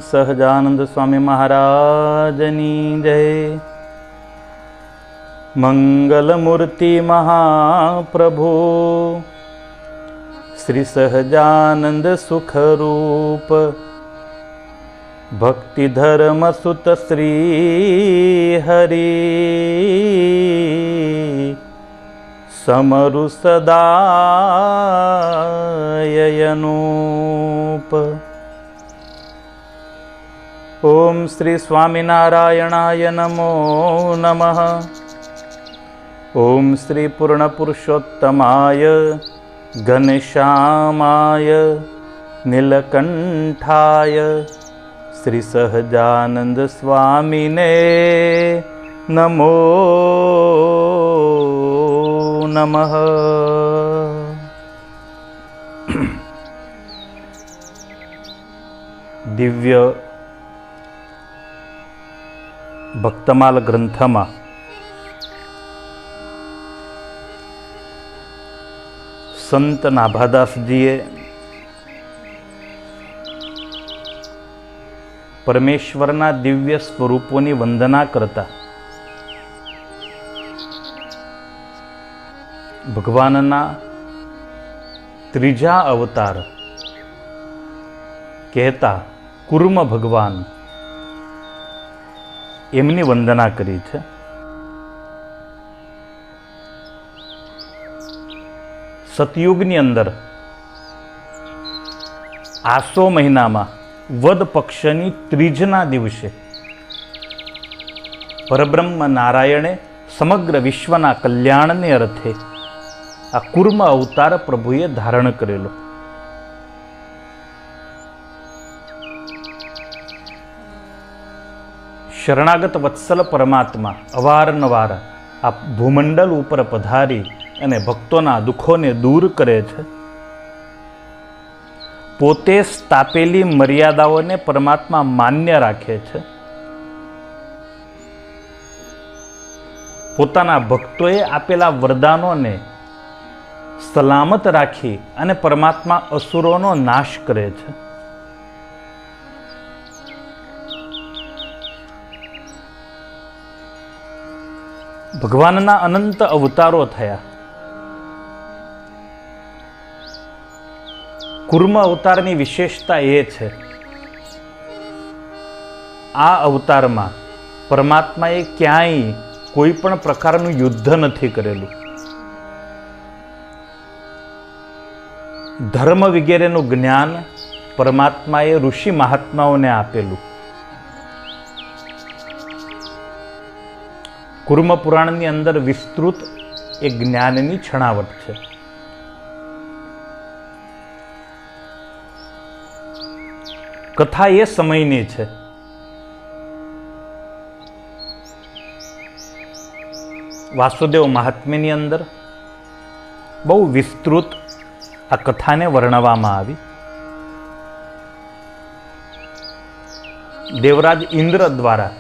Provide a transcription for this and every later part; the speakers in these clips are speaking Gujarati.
સહજાનંદ સ્વામી મહારાજની જય. મંગલમૂર્તિ મહાપ્રભુ શ્રી સહજાનંદ સુખરૂપ ભક્તિ ધર્મ સુત શ્રી હરિ સમરુ સદાયનુપ. ઓમ શ્રી સ્વામિનારાયણાય નમો નમઃ. ઓમ શ્રી પૂર્ણ પુરુષોત્તમાય ઘનશ્યામાય નીલકંઠાય શ્રી સહજાનંદ સ્વામીને નમો નમઃ. દિવ્ય ભક્તમાલ ગ્રંથમાં સંત નાભાદાસજીએ પરમેશ્વરના દિવ્ય સ્વરૂપોની વંદના કરતા ભગવાનના ત્રીજા અવતાર કહેતા કુર્મ ભગવાન એમની વંદના કરી છે. સતયુગની અંદર આસો મહિનામાં વદ પક્ષની ત્રીજના દિવસે પરબ્રહ્મ નારાયણે સમગ્ર વિશ્વના કલ્યાણને અર્થે આ કુર્મ અવતાર પ્રભુએ ધારણ કરેલો. શરણાગત વત્સલ પરમાત્મા અવારનવાર આ ભૂમંડળ ઉપર પધારી અને ભક્તોના દુઃખોને દૂર કરે છે. પોતે સ્થાપેલી મર્યાદાઓને પરમાત્મા માન્ય રાખે છે. પોતાના ભક્તોએ આપેલા વરદાનોને સલામત રાખી અને પરમાત્મા અસુરોનો નાશ કરે છે. ભગવાનના અનંત અવતારો થયા. કુર્મ અવતારની વિશેષતા એ છે, આ અવતારમાં પરમાત્માએ ક્યાંય કોઈ પણ પ્રકારનું યુદ્ધ નથી કરેલું. ધર્મ વગેરેનું જ્ઞાન પરમાત્માએ ઋષિ મહાત્માઓને આપેલું. કુર્મ પુરાણની અંદર વિસ્તૃત એ જ્ઞાનની છણાવટ છે. કથા એ સમયની છે વાસુદેવ મહાત્મ્યની અંદર બહુ વિસ્તૃત આ કથાને વર્ણવવામાં આવી. દેવરાજ ઇન્દ્ર દ્વારા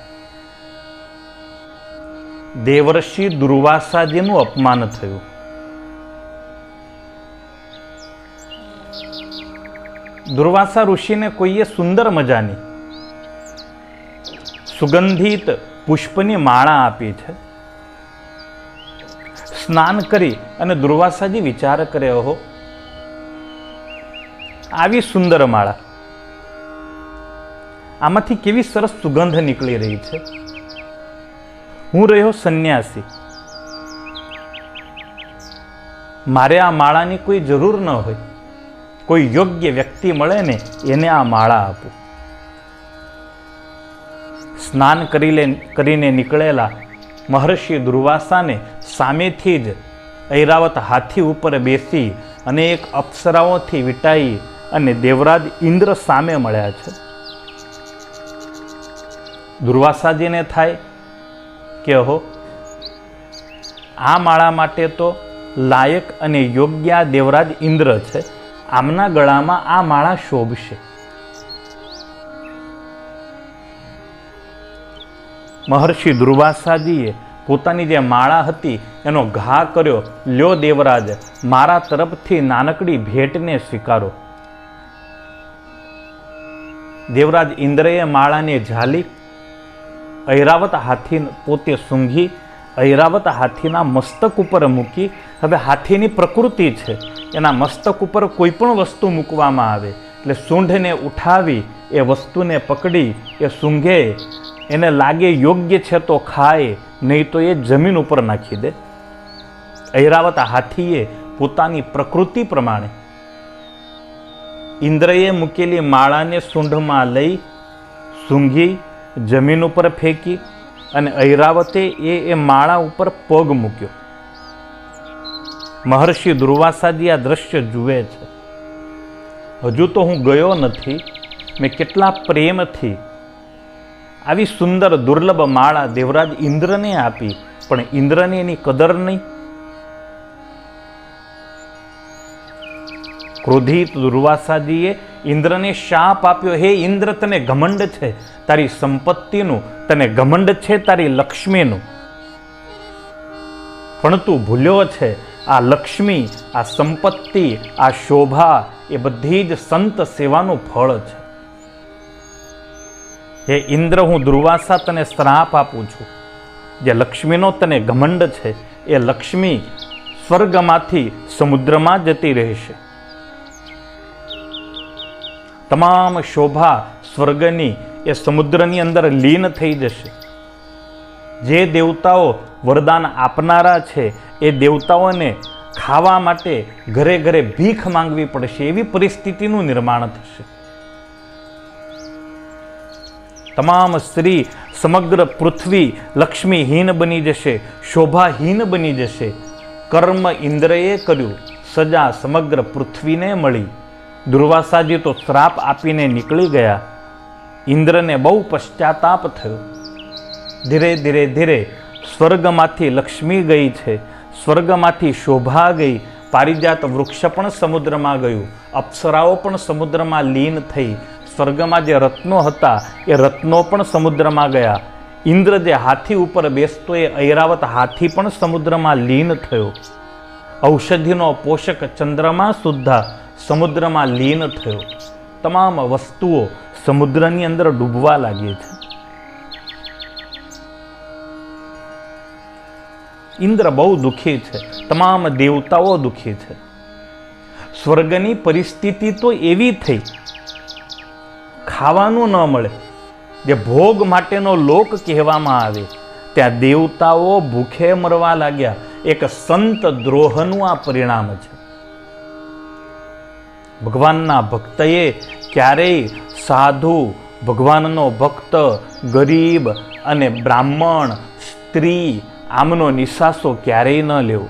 દેવર્ષિ દુર્વાસાજીનું અપમાન થયું. દુર્વાસા ઋષિને કોઈએ સુંદર મજાની સુગંધિત પુષ્પની માળા આપી છે. સ્નાન કરી અને દુર્વાસાજી વિચાર કરે, ઓહો, આવી સુંદર માળા, આમાંથી કેવી સરસ સુગંધ નીકળી રહી છે. હું રહ્યો સંન્યાસી, મારે આ માળાની કોઈ જરૂર ન હોય. કોઈ યોગ્ય વ્યક્તિ મળે ને એને આ માળા આપું. સ્નાન કરીને નીકળેલા મહર્ષિ દુર્વાસાને સામેથી જ ઐરાવત હાથી ઉપર બેસી અને એક અપ્સરાઓથી વીંટાઈ અને દેવરાજ ઇન્દ્ર સામે મળ્યા છે. દુર્વાસાજીને થાય કે હો, આ માળા માટે તો લાયક અને યોગ્ય દેવરાજ ઇન્દ્ર છે, આમના ગળામાં આ માળા શોભશે. મહર્ષિ દુર્વાસાજીએ પોતાની જે માળા હતી એનો ઘા કર્યો. લ્યો દેવરાજ, મારા તરફથી નાનકડી ભેટને સ્વીકારો. દેવરાજ ઇન્દ્રએ માળાને ઝાલી ઐરાવત હાથી પોતે સૂંઘી ઐરાવત હાથીના મસ્તક ઉપર મૂકી. હવે હાથીની પ્રકૃતિ છે, એના મસ્તક ઉપર કોઈ પણ વસ્તુ મૂકવામાં આવે એટલે સૂંઢને ઉઠાવી એ વસ્તુને પકડી એ સૂંઘે, એને લાગે યોગ્ય છે તો ખાય, નહીં તો એ જમીન ઉપર નાખી દે. ઐરાવત હાથીએ પોતાની પ્રકૃતિ પ્રમાણે ઇન્દ્રએ મૂકેલી માળાને સૂંઢમાં લઈ સૂંઘી જમીન ઉપર ફેંકી અને ઐરાવતે એ માળા ઉપર પગ મૂક્યો. મહર્ષિ દુર્વાસાજી આ દ્રશ્ય જુએ છે. હજુ તો હું ગયો નથી, મેં કેટલા પ્રેમથી આવી સુંદર દુર્લભ માળા દેવરાજ ઇન્દ્રને આપી, પણ ઇન્દ્રને એની કદર નહીં. ક્રોધિત દુર્વાસાજીએ ઇન્દ્રને શાપ આપ્યો, હે ઇન્દ્ર, તને ઘમંડ છે તારી સંપત્તિનું, તને ઘમંડ છે તારી લક્ષ્મીનું, પણ તું ભૂલ્યો છે આ લક્ષ્મી, આ સંપત્તિ, આ શોભા એ બધી જ સંત સેવાનું ફળ છે. હે ઇન્દ્ર, હું દુર્વાસા તને શ્રાપ આપું છું. જે લક્ષ્મીનો તને ઘમંડ છે એ લક્ષ્મી સ્વર્ગમાંથી સમુદ્રમાં જતી રહેશે. તમામ શોભા સ્વર્ગની એ સમુદ્રની અંદર લીન થઈ જશે. જે દેવતાઓ વરદાન આપનારા છે એ દેવતાઓને ખાવા માટે ઘરે ઘરે ભીખ માંગવી પડશે, એવી પરિસ્થિતિનું નિર્માણ થશે. તમામ સ્ત્રી સમગ્ર પૃથ્વી લક્ષ્મીહીન બની જશે, શોભાહીન બની જશે. કર્મ ઇન્દ્રએ કર્યું, સજા સમગ્ર પૃથ્વીને મળી. દુર્વાસાજી તો શ્રાપ આપીને નીકળી ગયા. ઇન્દ્રને બહુ પશ્ચાતાપ થયો. ધીરે ધીરે ધીરે સ્વર્ગમાંથી લક્ષ્મી ગઈ છે, સ્વર્ગમાંથી શોભા ગઈ, પારિજાત વૃક્ષ પણ સમુદ્રમાં ગયું, અપ્સરાઓ પણ સમુદ્રમાં લીન થઈ. સ્વર્ગમાં જે રત્નો હતા એ રત્નો પણ સમુદ્રમાં ગયા. ઇન્દ્ર જે હાથી ઉપર બેસતો એ ઐરાવત હાથી પણ સમુદ્રમાં લીન થયો. ઔષધિનો પોષક ચંદ્રમા સુદ્ધા સમુદ્રમાં લીન થયો. તમામ વસ્તુઓ સમુદ્રની અંદર ડૂબવા લાગી છે. ઇન્દ્ર બહુ દુઃખી છે, તમામ દેવતાઓ દુઃખી છે. સ્વર્ગની પરિસ્થિતિ તો એવી થઈ, ખાવાનું ન મળે, જે ભોગ માટેનો લોક કહેવામાં આવે, ત્યાં દેવતાઓ ભૂખે મરવા લાગ્યા. એક સંત દ્રોહનું આ પરિણામ છે. ભગવાનના ભક્તએ ક્યારેય સાધુ, ભગવાનનો ભક્ત, ગરીબ અને બ્રાહ્મણ, સ્ત્રી આમનો નિશાસો ક્યારેય ન લેવો.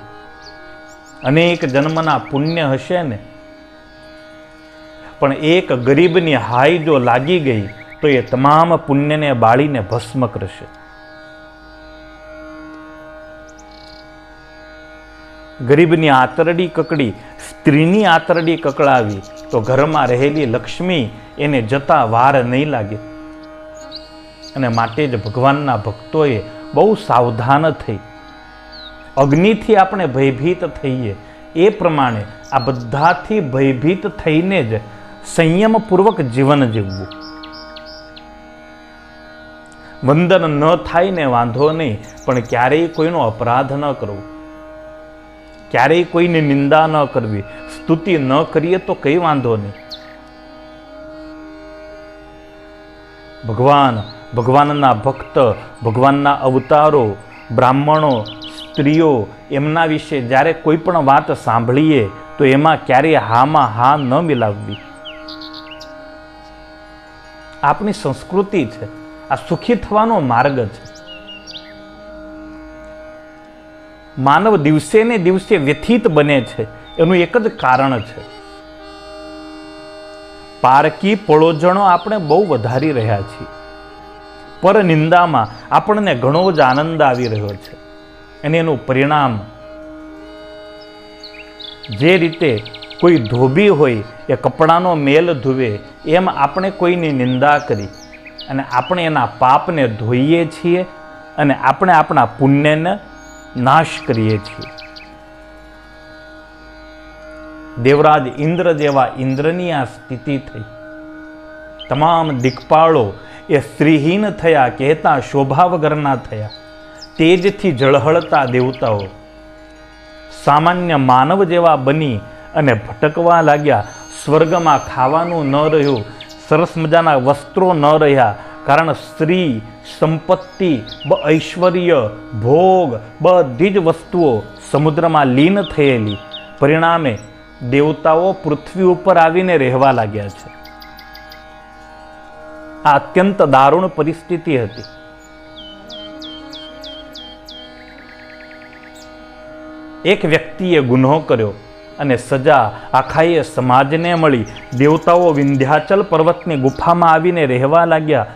અનેક જન્મના પુણ્ય હશે ને, પણ એક ગરીબની હાય જો લાગી ગઈ તો એ તમામ પુણ્યને બાળીને ભસ્મ કરશે. ગરીબની આંતરડી કકડી, સ્ત્રીની આંતરડી કકડાવી તો ઘરમાં રહેલી લક્ષ્મી એને જતા વાર નહીં લાગે. અને માટે જ ભગવાનના ભક્તોએ બહુ સાવધાન થઈ. અગ્નિથી આપણે ભયભીત થઈએ એ પ્રમાણે આ બધાથી ભયભીત થઈને જ સંયમપૂર્વક જીવન જીવવું. વંદન ન થાય ને વાંધો નહીં, પણ ક્યારેય કોઈનો અપરાધ ન કરવો, ક્યારેય કોઈની નિંદા ન કરવી, સ્તુતિ ન કરીએ તો કઈ વાંધો નહીં. ભગવાન, ભગવાનના ભક્ત, ભગવાનના અવતારો, બ્રાહ્મણો, સ્ત્રીઓ, એમના વિશે જ્યારે કોઈ પણ વાત સાંભળીએ તો એમાં ક્યારેય હામાં હા ન મિલાવવી. આપણી સંસ્કૃતિ છે, આ સુખી થવાનો માર્ગ છે. માનવ દિવસે ને દિવસે વ્યથિત બને છે, એનું એક જ કારણ છે. પારકી પળોજણો આપણે બહુ વધારી રહ્યા છીએ. પર નિંદામાં આપણને ઘણો જ આનંદ આવી રહ્યો છે. અને એનું પરિણામ, જે રીતે કોઈ ધોબી હોય એ કપડાનો મેલ ધુવે, એમ આપણે કોઈની નિંદા કરી અને આપણે એના પાપને ધોઈએ છીએ અને આપણે આપણા પુણ્યને નાશ કરીએ છીએ. દેવરાજ ઇન્દ્ર જેવા ઇન્દ્રની આ સ્થિતિ થઈ. તમામ દિક્પાળો એ સ્ત્રીહીન થયા, કહેતા શોભા વગરના થયા. તેજથી ઝળહળતા દેવતાઓ સામાન્ય માનવ જેવા બની અને ભટકવા લાગ્યા. સ્વર્ગમાં ખાવાનું ન રહ્યું, સરસ મજાના વસ્ત્રો ન રહ્યા, કારણ સ્ત્રી, સંપત્તિ, ઐશ્વર્ય, ભોગ બધી જ વસ્તુઓ સમુદ્રમાં લીન થયેલી. પરિણામે દેવતાઓ પૃથ્વી ઉપર આવીને રહેવા લાગ્યા છે. આ અત્યંત દારૂણ પરિસ્થિતિ હતી. એક વ્યક્તિએ ગુનો કર્યો અને સજા આખાએ સમાજને મળી. દેવતાઓ વિંધ્યાચલ પર્વતની ગુફામાં આવીને રહેવા લાગ્યા,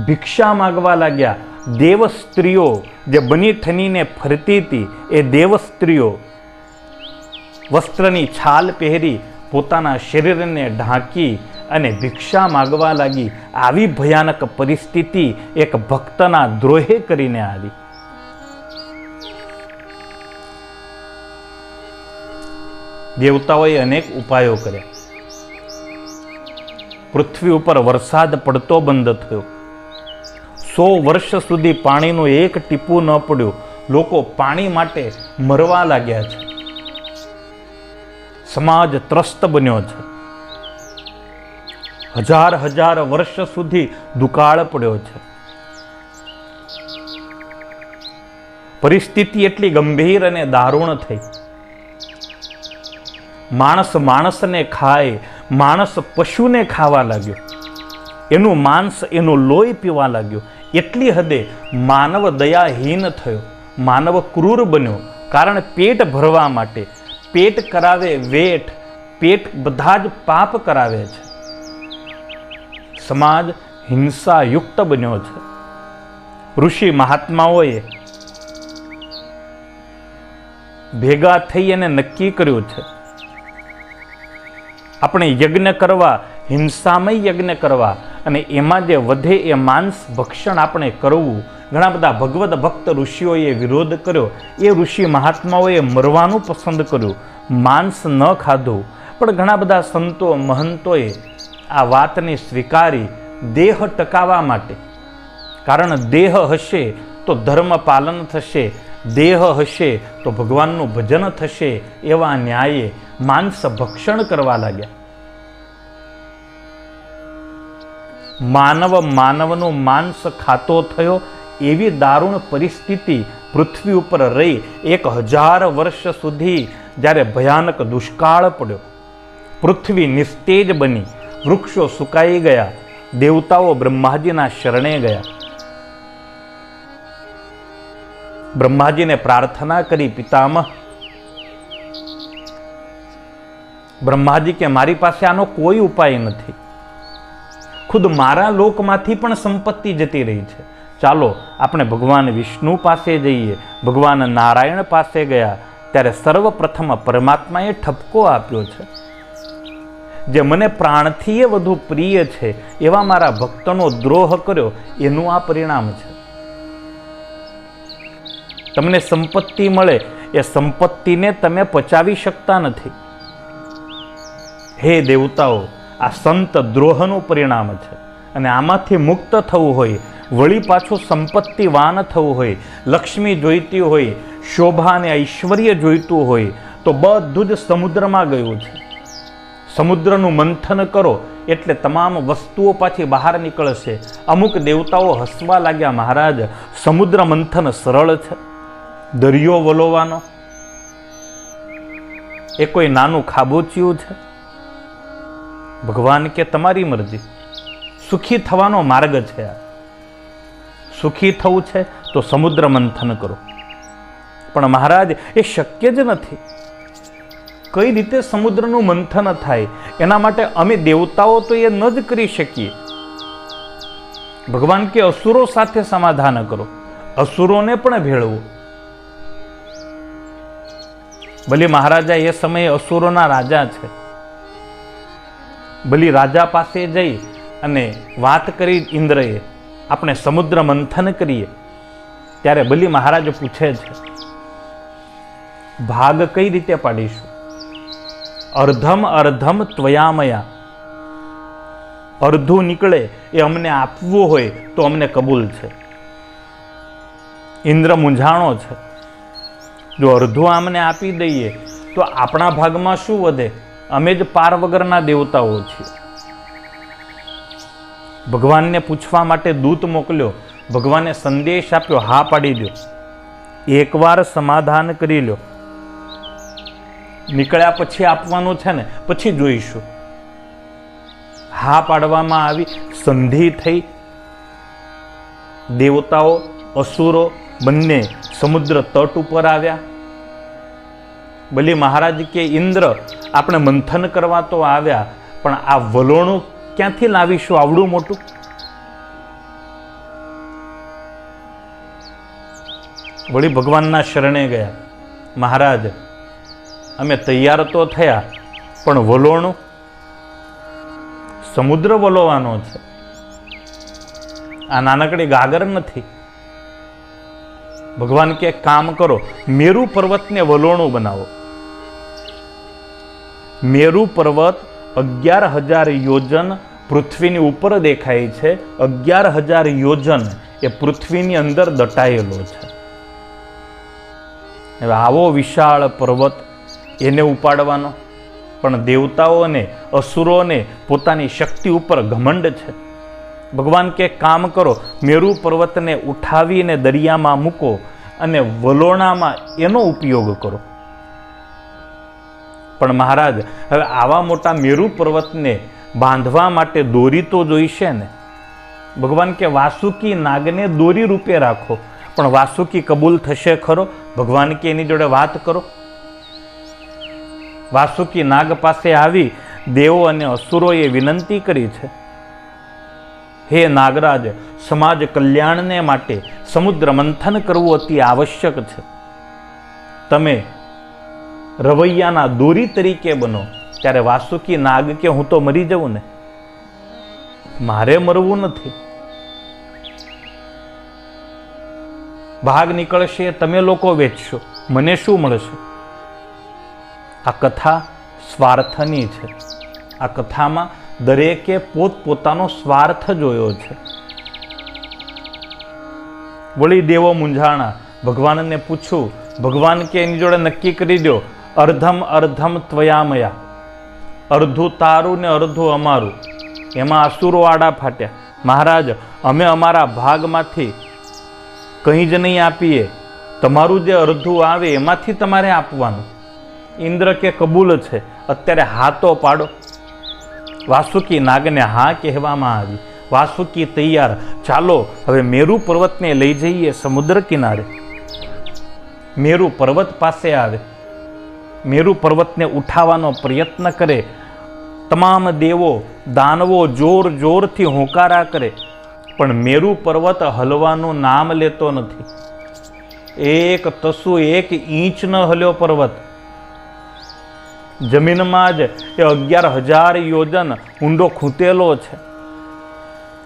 ભિક્ષા માગવા લાગ્યા. દેવ સ્ત્રીઓ જે બની ઠનીને ફરતી હતી, એ દેવ સ્ત્રીઓ વસ્ત્રની છાલ પહેરી પોતાના શરીરને ઢાંકી અને ભિક્ષા માગવા લાગી. આવી ભયાનક પરિસ્થિતિ એક ભક્તના દ્રોહે કરીને આવી. દેવતાઓએ અનેક ઉપાયો કર્યા. પૃથ્વી ઉપર વરસાદ પડતો બંધ થયો. 100 વર્ષ સુધી પાણીનું એક ટીપું ન પડ્યું. લોકો પાણી માટે મરવા લાગ્યા છે. સમાજ ત્રસ્ત બન્યો છે. હજાર વર્ષ સુધી દુકાળ પડ્યો છે. પરિસ્થિતિ એટલી ગંભીર અને દારૂણ થઈ. માણસ માણસને ખાય, માણસ પશુને ખાવા લાગ્યો, એનું માંસ, એનું લોહી પીવા લાગ્યો. એટલી હદે માનવ દયાહીન થયો, માનવ ક્રૂર બન્યો. કારણ પેટ ભરવા માટે, પેટ કરાવે વેઠ, પેટ બધા જ પાપ કરાવે છે. સમાજ હિંસાયુક્ત બન્યો છે. ઋષિ મહાત્માઓએ ભેગા થઈ અને નક્કી કર્યું છે, આપણે યજ્ઞ કરવા, હિંસામય યજ્ઞ કરવા, અને એમાં જે વધે એ માંસ ભક્ષણ આપણે કરવું. ઘણા બધા ભગવદ ભક્ત ઋષિઓએ વિરોધ કર્યો. એ ઋષિ મહાત્માઓએ મરવાનું પસંદ કર્યું, માંસ ન ખાધું. પણ ઘણા બધા સંતો મહંતોએ આ વાતને સ્વીકારી દેહ ટકાવવા માટે. કારણ દેહ હશે તો ધર્મ પાલન થશે, દેહ હશે તો ભગવાનનું ભજન થશે. એવા ન્યાયે માંસ ભક્ષણ કરવા લાગ્યા. માનવ માનવનું માંસ ખાતો થયો. એવી દારૂણ પરિસ્થિતિ પૃથ્વી ઉપર રહી. 1000 વર્ષ સુધી જ્યારે ભયાનક દુષ્કાળ પડ્યો, પૃથ્વી નિસ્તેજ બની, વૃક્ષો સુકાઈ ગયા. દેવતાઓ બ્રહ્માજીના શરણે ગયા. બ્રહ્માજીને પ્રાર્થના કરી, પિતામહ. બ્રહ્માજી કે મારી પાસે આનો કોઈ ઉપાય નથી. ખુદ મારા લોકમાંથી પણ સંપત્તિ જતી રહી છે. ચાલો આપણે ભગવાન વિષ્ણુ પાસે જઈએ. ભગવાન નારાયણ પાસે ગયા ત્યારે સર્વપ્રથમ પરમાત્માએ ઠપકો આપ્યો છે, જે મને પ્રાણથી વધુ પ્રિય છે એવા મારા ભક્તનો દ્રોહ કર્યો, એનું આ પરિણામ છે. તમને સંપત્તિ મળે, એ સંપત્તિને તમે પચાવી શકતા નથી. હે દેવતાઓ, આ સંત દ્રોહનું પરિણામ છે. અને આમાંથી મુક્ત થવું હોય, વળી પાછું સંપત્તિવાન થવું હોય, લક્ષ્મી જોઈતી હોય, શોભા અને ઐશ્વર્ય જોઈતું હોય, તો બધું જ સમુદ્રમાં ગયું છે. સમુદ્રનું મંથન કરો એટલે તમામ વસ્તુઓ પાછી બહાર નીકળશે. અમુક દેવતાઓ હસવા લાગ્યા, મહારાજ સમુદ્ર મંથન સરળ છે, દરિયો વલોવાનો એ કોઈ નાનું ખાબોચિયું છે? ભગવાન કે તમારી મરજી, સુખી થવાનો માર્ગ છે. સુખી થવું છે તો સમુદ્ર મંથન કરો. પણ મહારાજ એ શક્ય જ નથી. કઈ રીતે સમુદ્રનું મંથન થાય? એના માટે અમે દેવતાઓ તો એ ન જ કરી શકીએ. ભગવાન કે અસુરો સાથે સમાધાન કરો, અસુરોને પણ ભેળવો. બલિ મહારાજા એ સમયે અસુરોના રાજા છે. બલિ રાજા પાસે જઈ અને વાત કરી ઇન્દ્રએ, આપણે સમુદ્ર મંથન કરીએ. ત્યારે બલિ મહારાજ પૂછે છે, ભાગ કઈ રીતે પાડીશું? અર્ધમ અર્ધમ ત્વયામયા, અડધું નીકળે એ અમને આપવું હોય તો અમને કબૂલ છે. ઇન્દ્ર મૂંઝાણો છે. જો અડધું આમને આપી દઈએ તો આપણા ભાગમાં શું વધે? અમે જ પાર વગરના દેવતાઓ છીએ. ભગવાનને પૂછવા માટે દૂત મોકલ્યો. ભગવાને સંદેશ આપ્યો, હા પાડી દો, એકવાર સમાધાન કરી લો, નીકળ્યા પછી આપવાનું છે ને, પછી જોઈશું. હા પાડવામાં આવી, સંધિ થઈ. દેવતાઓ અસુરો બંને સમુદ્ર તટ ઉપર આવ્યા. બલી મહારાજ કે ઇન્દ્ર, આપણે મંથન કરવા તો આવ્યા, પણ આ વલોણું ક્યાંથી લાવીશું આવડું મોટું? વળી ભગવાનના શરણે ગયા. મહારાજ, અમે તૈયાર તો થયા, પણ વલોણું સમુદ્ર વલોવાનો છે, આ નાનકડી ગાગર નથી. ભગવાન કે કામ કરો, મેરુ પર્વતને વલોણું બનાવો. મેરુ પર્વત 11,000 યોજન પૃથ્વીની ઉપર દેખાય છે. 11,000 યોજન એ પૃથ્વીની અંદર દટાયેલો છે. હવે આવો વિશાળ પર્વત એને ઉપાડવાનો, પણ દેવતાઓને અસુરોને પોતાની શક્તિ ઉપર ઘમંડ છે. ભગવાન કે કામ કરો, મેરુ પર્વતને ઉઠાવીને દરિયામાં મૂકો અને વલોણામાં એનો ઉપયોગ કરો. પણ મહારાજ, હવે આવા મોટા મેરુ પર્વતને બાંધવા માટે દોરી તો જોઈશે ને. ભગવાન કે વાસુકી નાગને દોરી રૂપે રાખો, પણ વાસુકી કબૂલ થશે ખરો? ભગવાન કે એની જોડે વાત કરો. વાસુકી નાગ પાસે આવી દેવો અને અસુરોએ વિનંતી કરી છે, હે નાગરાજ, સમાજ કલ્યાણને માટે સમુદ્ર મંથન કરવું અતિ આવશ્યક છે. તમે રવૈયાના દોરી તરીકે બનો. ત્યારે વાસુકી નાગ કે હું તો મરી જવું ને, મારે મરવું નથી. ભાગ નીકળશે, તમે લોકો વેચશો, મને શું મળશે? આ કથા સ્વાર્થની છે. આ કથામાં દરેકે પોતપોતાનો સ્વાર્થ જોયો છે. વળી દેવો મૂંઝાણા. ભગવાનને પૂછું. ભગવાન કે એની જોડે નક્કી કરી દો, અર્ધમ અર્ધમ ત્વયામયા, અડધું તારું ને અડધું અમારું. એમાં અસુરો આડા ફાટ્યા. મહારાજ, અમે અમારા ભાગમાંથી કંઈ જ નહીં આપીએ, તમારું જે અડધું આવે એમાંથી તમારે આપવાનું. ઇન્દ્ર કે કબૂલ છે, અત્યારે હા તો પાડો. વાસુકી નાગને હા કહેવામાં આવી. વાસુકી તૈયાર, ચાલો હવે મેરુ પર્વતને લઈ જઈએ સમુદ્ર કિનારે. મેરુ પર્વત પાસે આવે. મેરુ પર્વતને ઉઠાવવાનો પ્રયત્ન કરે. તમામ દેવો દાનવો જોર જોરથી હોંકારા કરે, પણ મેરુ પર્વત હલવાનું નામ લેતો નથી. એક તસુ 1 ઇંચ ન હલ્યો પર્વત. જમીનમાં જ એ 11,000 યોજન ઊંડો ખૂંટેલો છે.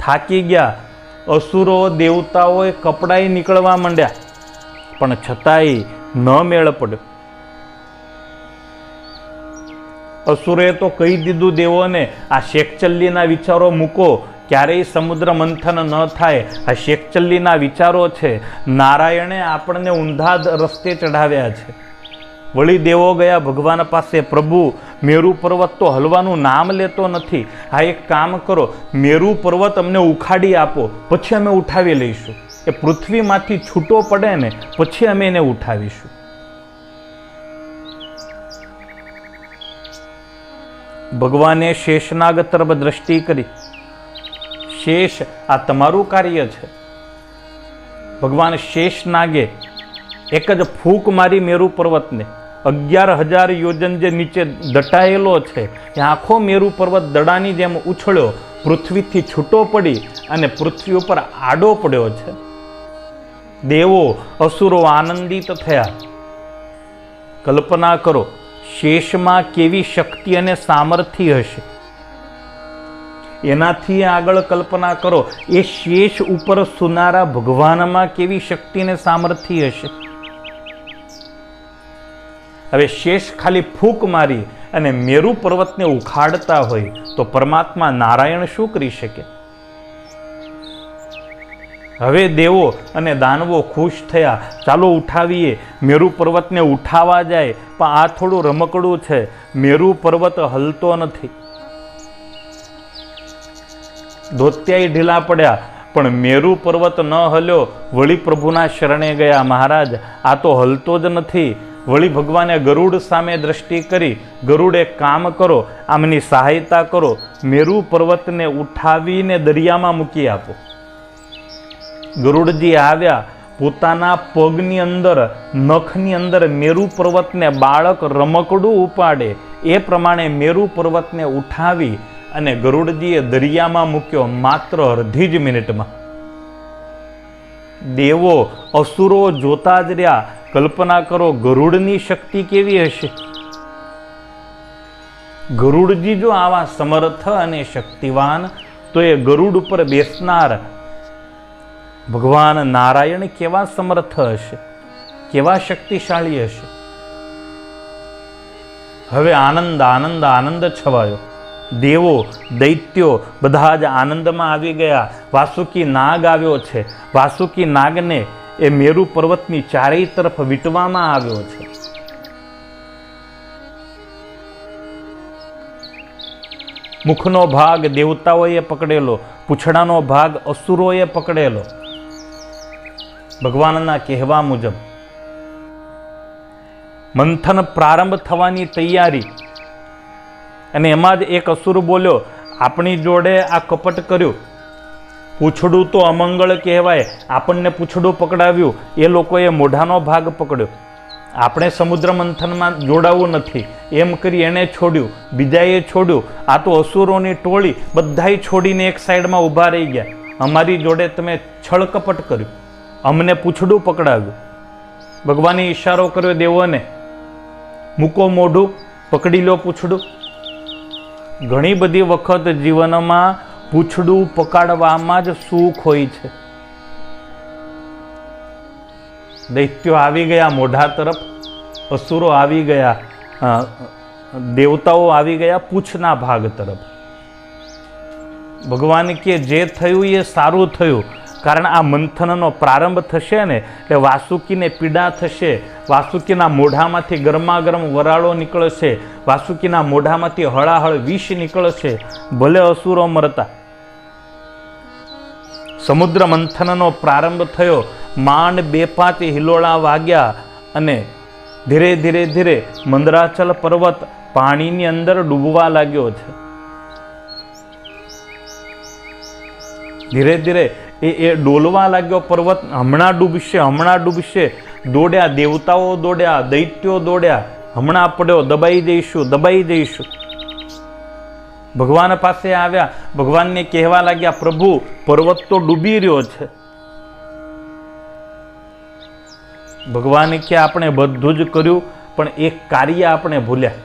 થાકી ગયા. અસુરો દેવતાઓએ કપડાય નીકળવા માંડ્યા, પણ છતાંય ન મેળ પડ્યો. અસુરે તો કહી દીધું દેવોને, આ શેખચલ્લીના વિચારો મૂકો, ક્યારેય સમુદ્ર મંથન ન થાય. આ શેખચલ્લીના વિચારો છે. નારાયણે આપણને ઊંધા રસ્તે ચઢાવ્યા છે. વળી દેવો ગયા ભગવાન પાસે, પ્રભુ, મેરુ પર્વત તો હલવાનું નામ લેતો નથી. આ એક કામ કરો, મેરુ પર્વત અમને ઉખાડી આપો, પછી અમે ઉઠાવી લઈશું. એ પૃથ્વીમાંથી છૂટો પડે ને પછી અમે એને ઉઠાવીશું. ભગવાને શેષનાગ તરફ દ્રષ્ટિ કરી. શેષ, આ તમારું કાર્ય છે. ભગવાન શેષનાગે એક જ ફૂંક મારી મેરુ પર્વતને. 11,000 યોજન જે નીચે દટાયેલો છે એ આખો મેરુ પર્વત દડાની જેમ ઉછળ્યો, પૃથ્વીથી છૂટો પડી અને પૃથ્વી ઉપર આડો પડ્યો છે. દેવો અસુરો આનંદિત થયા. કલ્પના કરો, શેષમાં કેવી શક્તિ અને સામર્થ્ય હશે. એનાથી આગળ કલ્પના કરો, એ શેષ ઉપર સુનારા ભગવાનમાં કેવી શક્તિ અને સામર્થ્ય હશે. હવે શેષ ખાલી ફૂંક મારી અને મેરુ પર્વતને ઉખાડતા હોય તો પરમાત્મા નારાયણ શું કરી શકે? હવે દેવો અને દાનવો ખુશ થયા, ચાલો ઉઠાવીએ. મેરુ પર્વતને ઉઠાવા જાય, પણ આ થોડું રમકડું છે, મેરુ પર્વત હલતો નથી. દોત્યાય ઢીલા પડ્યા, પણ મેરુ પર્વત ન હલ્યો. વળી પ્રભુના શરણે ગયા, મહારાજ આ તો હલતો જ નથી. વળી ભગવાને ગરુડ સામે દ્રષ્ટિ કરી, ગરુડે કામ કરો, આમની સહાયતા કરો, મેરુ પર્વતને ઉઠાવીને દરિયામાં મૂકી આપો. ગરુડજી આવ્યા, પોતાના પગની અંદર, નખની અંદર મેરુ પર્વતને બાળક રમકડું ઉપાડે એ પ્રમાણે મેરુ પર્વતને ઉઠાવી અને ગરુડજીએ દરિયામાં મૂક્યો માત્ર અડધી જ મિનિટમાં. દેવો અસુરો જોતા જ રહ્યા. કલ્પના કરો ગરુડની શક્તિ કેવી હશે. ગરુડજી જો આવા સમર્થ અને શક્તિવાન, તો એ ગરુડ ઉપર બેસનાર ભગવાન નારાયણ કેવા સમર્થ હશે, કેવા શક્તિશાળી હશે. હવે આનંદ આનંદ આનંદ છવાયો. દેવો દૈત્યો બધા જ આનંદમાં આવી ગયા. વાસુકી નાગ આવ્યો છે. વાસુકી નાગને એ મેરુ પર્વતની ચારેય તરફ વીંટવામાં આવ્યો છે. મુખનો ભાગ દેવતાઓએ પકડેલો, પૂંછડાનો ભાગ અસુરોએ પકડેલો. ભગવાનના કહેવા મુજબ મંથન પ્રારંભ થવાની તૈયારી, અને એમાં જ એક અસુર બોલ્યો, આપણી જોડે આ કપટ કર્યું. પૂંછડું તો અમંગળ કહેવાય, આપણને પૂંછડું પકડાવ્યું, એ લોકોએ મોઢાનો ભાગ પકડ્યો. આપણે સમુદ્ર મંથનમાં જોડાવું નથી એમ કરી એણે છોડ્યું, બીજાએ છોડ્યું. આ તો અસુરોની ટોળી બધાય છોડીને એક સાઈડમાં ઊભા રહી ગયા. અમારી જોડે તમે છળ કપટ કર્યું, અમને પૂંછડું પકડાવ્યું. ભગવાને ઈશારો કર્યો દેવોને, મૂકો મોઢું, પકડી લો પૂંછડું. ઘણી બધી વખત જીવનમાં પૂંછડું પકડવામાં જ સુખ હોય છે. દૈત્યો આવી ગયા મોઢા તરફ, અસુરો આવી ગયા, દેવતાઓ આવી ગયા પૂંછના ભાગ તરફ. ભગવાન કે જે થયું એ સારું થયું, કારણ આ મંથનનો પ્રારંભ થશે ને એટલે વાસુકીને પીડા થશે. વાસુકીના મોઢામાંથી ગરમાગરમ વરાળો નીકળશે, વાસુકીના મોઢામાંથી હળાહળ વિષ નીકળશે. ભલે અસુરો મરતા. સમુદ્ર મંથનનો પ્રારંભ થયો. માંડ 2-5 હિલોળા વાગ્યા અને ધીરે ધીરે ધીરે મંદરાચલ પર્વત પાણીની અંદર ડૂબવા લાગ્યો છે. ધીરે ધીરે એ ડોલવા લાગ્યો પર્વત. હમણાં ડૂબશે, હમણાં ડૂબશે. દોડ્યા દેવતાઓ, દોડ્યા દૈત્યો, દોડ્યા. હમણાં પડ્યો, દબાઈ જઈશું, દબાઈ જઈશું. ભગવાન પાસે આવ્યા. ભગવાનને કહેવા લાગ્યા, પ્રભુ પર્વત તો ડૂબી રહ્યો છે. ભગવાને કે આપણે બધું જ કર્યું, પણ એક કાર્ય આપણે ભૂલ્યા.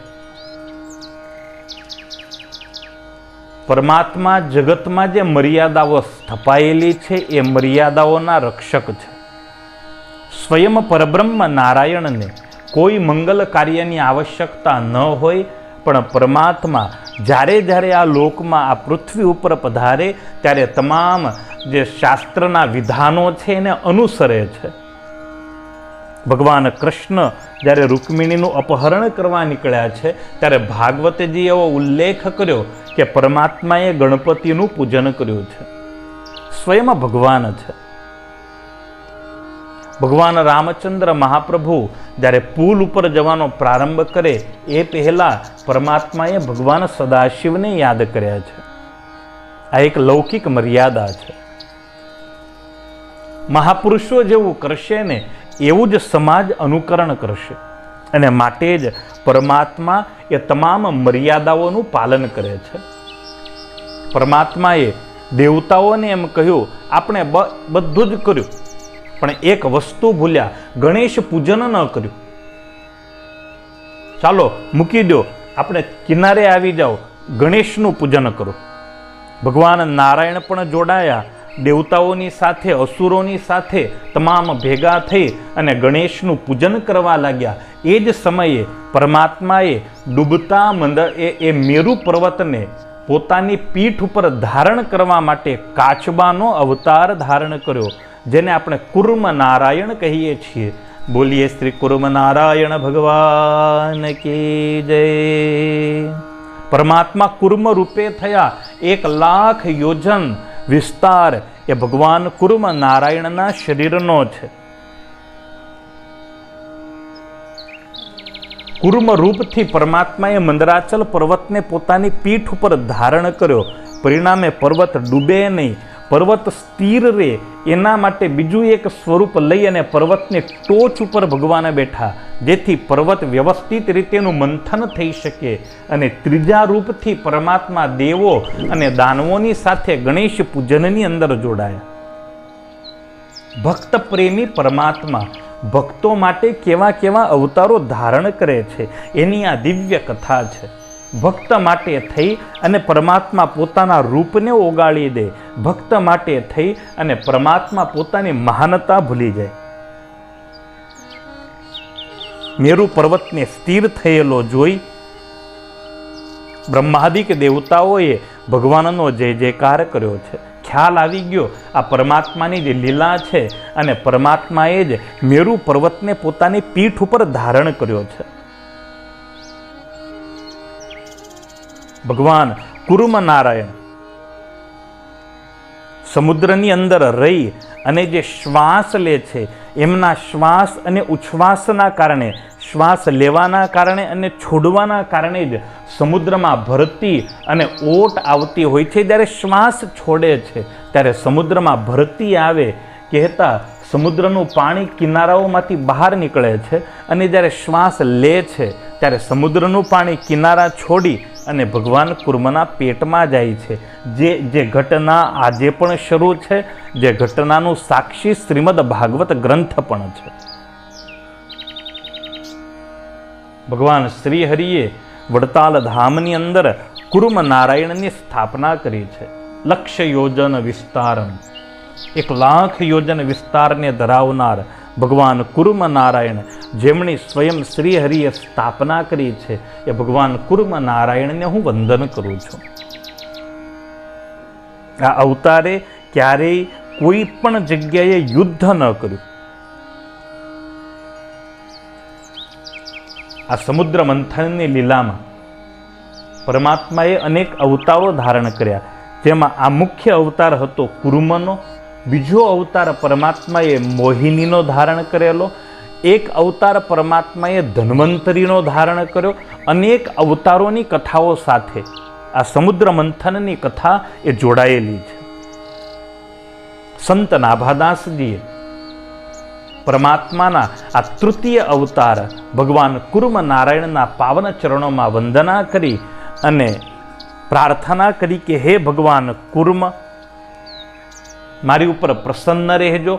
પરમાત્મા જગતમાં જે મર્યાદાઓ સ્થપાયેલી છે એ મર્યાદાઓના રક્ષક છે. સ્વયં પરબ્રહ્મ નારાયણને કોઈ મંગલ કાર્યની આવશ્યકતા ન હોય, પણ પરમાત્મા જ્યારે જ્યારે આ લોકમાં, આ પૃથ્વી ઉપર પધારે ત્યારે તમામ જે શાસ્ત્રના વિધાનો છે એને અનુસરે છે. ભગવાન કૃષ્ણ જ્યારે રૂકમિણીનું અપહરણ કરવા નીકળ્યા છે ત્યારે ભાગવતજીએ એવો ઉલ્લેખ કર્યો કે પરમાત્માએ ગણપતિનું પૂજન કર્યું છે. સ્વયં ભગવાન છે. ભગવાન રામચંદ્ર મહાપ્રભુ જ્યારે પુલ ઉપર જવાનો પ્રારંભ કરે એ પહેલા પરમાત્માએ ભગવાન સદાશિવને યાદ કર્યા છે. આ એક લૌકિક મર્યાદા છે. મહાપુરુષો જેવું કરશે ને એવું જ સમાજ અનુકરણ કરશે, અને માટે જ પરમાત્મા એ તમામ મર્યાદાઓનું પાલન કરે છે. પરમાત્માએ દેવતાઓને એમ કહ્યું, આપણે બધું જ કર્યું, પણ એક વસ્તુ ભૂલ્યા, ગણેશ પૂજન ન કર્યું. ચાલો મૂકી દો, આપણે કિનારે આવી જાઓ, ગણેશનું પૂજન કરો. ભગવાન નારાયણ પણ જોડાયા દેવતાઓની સાથે, અસુરોની સાથે તમામ ભેગા થઈ અને ગણેશનું પૂજન કરવા લાગ્યા. એ જ સમયે પરમાત્માએ ડૂબતા એ મેરુ પર્વતને પોતાની પીઠ ઉપર ધારણ કરવા માટે કાચબાનો અવતાર ધારણ કર્યો, જેને આપણે કુર્મ નારાયણ કહીએ છીએ. બોલીએ શ્રી કુર્મ નારાયણ ભગવાન કી જય. પરમાત્મા કુર્મ રૂપે થયા. 1,00,000 યોજન વિસ્તાર એ ભગવાન કુર્મ નારાયણના શરીરનો છે. કુર્મ રૂપથી પરમાત્માએ મંદરાચલ પર્વતને પોતાની પીઠ ઉપર ધારણ કર્યો. પરિણામે પર્વત ડૂબે નહીં, પર્વત સ્થિર રહે, એના માટે બીજું એક સ્વરૂપ લઈ અને પર્વતની ટોચ ઉપર ભગવાન બેઠા, જેથી પર્વત વ્યવસ્થિત રીતેનું મંથન થઈ શકે. અને ત્રીજા રૂપથી પરમાત્મા દેવો અને દાનવોની સાથે ગણેશ પૂજનની અંદર જોડાયા. ભક્ત પ્રેમી પરમાત્મા ભક્તો માટે કેવા કેવા અવતારો ધારણ કરે છે, એની આ દિવ્ય કથા છે. ભક્ત માટે થઈ અને પરમાત્મા પોતાના રૂપને ઓગાળી દે, ભક્ત માટે થઈ અને પરમાત્મા પોતાની મહાનતા ભૂલી જાય. મેરુ પર્વતને સ્થિર થયેલો જોઈ બ્રહ્માદિક દેવતાઓએ ભગવાનનો જય જયકાર કર્યો છે. ખ્યાલ આવી ગયો આ પરમાત્માની જે લીલા છે અને પરમાત્માએ જ મેરુ પર્વતને પોતાની પીઠ ઉપર ધારણ કર્યો છે. ભગવાન કુર્મ નારાયણ સમુદ્રની અંદર રહી અને જે શ્વાસ લે છે, એમના શ્વાસ અને ઉચ્છ્વાસના કારણે, શ્વાસ લેવાના કારણે અને છોડવાના કારણે જ સમુદ્રમાં ભરતી અને ઓટ આવતી હોય છે. જ્યારે શ્વાસ છોડે છે ત્યારે સમુદ્રમાં ભરતી આવે, કહેતા સમુદ્રનું પાણી કિનારાઓમાંથી બહાર નીકળે છે, અને જ્યારે શ્વાસ લે છે ત્યારે સમુદ્રનું પાણી કિનારા છોડી અને ભગવાન કુર્મના પેટમાં જાય છે. જે ઘટના આજે પણ શરૂ છે, જે ઘટનાનું સાક્ષી શ્રીમદ ભાગવત ગ્રંથ પણ છે. ભગવાન શ્રી હરિએ વડતાલ ધામની અંદર કુર્મ નારાયણની સ્થાપના કરી છે. 1,00,000 યોજન વિસ્તારમ, 1,00,000 યોજન વિસ્તારને ધરાવનાર ભગવાન કુર્મ નારાયણ, જેમની સ્વયં શ્રી હરિએ સ્થાપના કરી છે, એ ભગવાન કુર્મ નારાયણને હું વંદન કરું છું. આ અવતારે ક્યારેય કોઈ પણ જગ્યાએ યુદ્ધ ન કર્યું. આ સમુદ્ર મંથનની લીલામાં પરમાત્માએ અનેક અવતારો ધારણ કર્યા, જેમાં આ મુખ્ય અવતાર હતો કુર્મનો. બીજો અવતાર પરમાત્માએ મોહિનીનો ધારણ કરેલો. એક અવતાર પરમાત્માએ ધન્વંતરીનો ધારણ કર્યો. અનેક અવતારોની કથાઓ સાથે આ સમુદ્ર મંથનની કથા એ જોડાયેલી છે. સંત નાભાદાસજીએ પરમાત્માના આ તૃતીય અવતાર ભગવાન કુર્મ નારાયણના પાવન ચરણોમાં વંદના કરી અને પ્રાર્થના કરી કે હે ભગવાન કુર્મ, મારી ઉપર પ્રસન્ન રહેજો,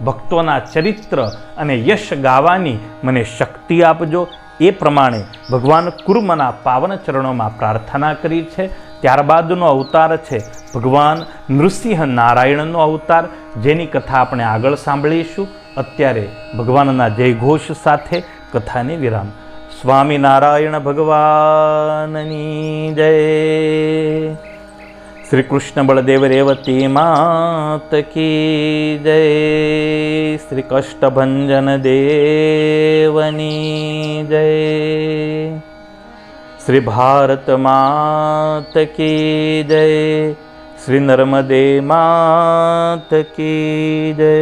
ભક્તોના ચરિત્ર અને યશ ગાવાની મને શક્તિ આપજો. એ પ્રમાણે ભગવાન કુર્મના પાવન ચરણોમાં પ્રાર્થના કરી છે. ત્યારબાદનો અવતાર છે ભગવાન નૃસિંહ નારાયણનો અવતાર, જેની કથા આપણે આગળ સાંભળીશું. અત્યારે ભગવાનના જયઘોષ સાથે કથાને વિરામ. સ્વામિનારાયણ ભગવાનની જય. શ્રી કૃષ્ણ બળદેવ રેવતી માત કી જય. શ્રી કષ્ટભંજન દેવની જય. શ્રી ભારત માત કી જય. શ્રી નર્મદે માત કી જય.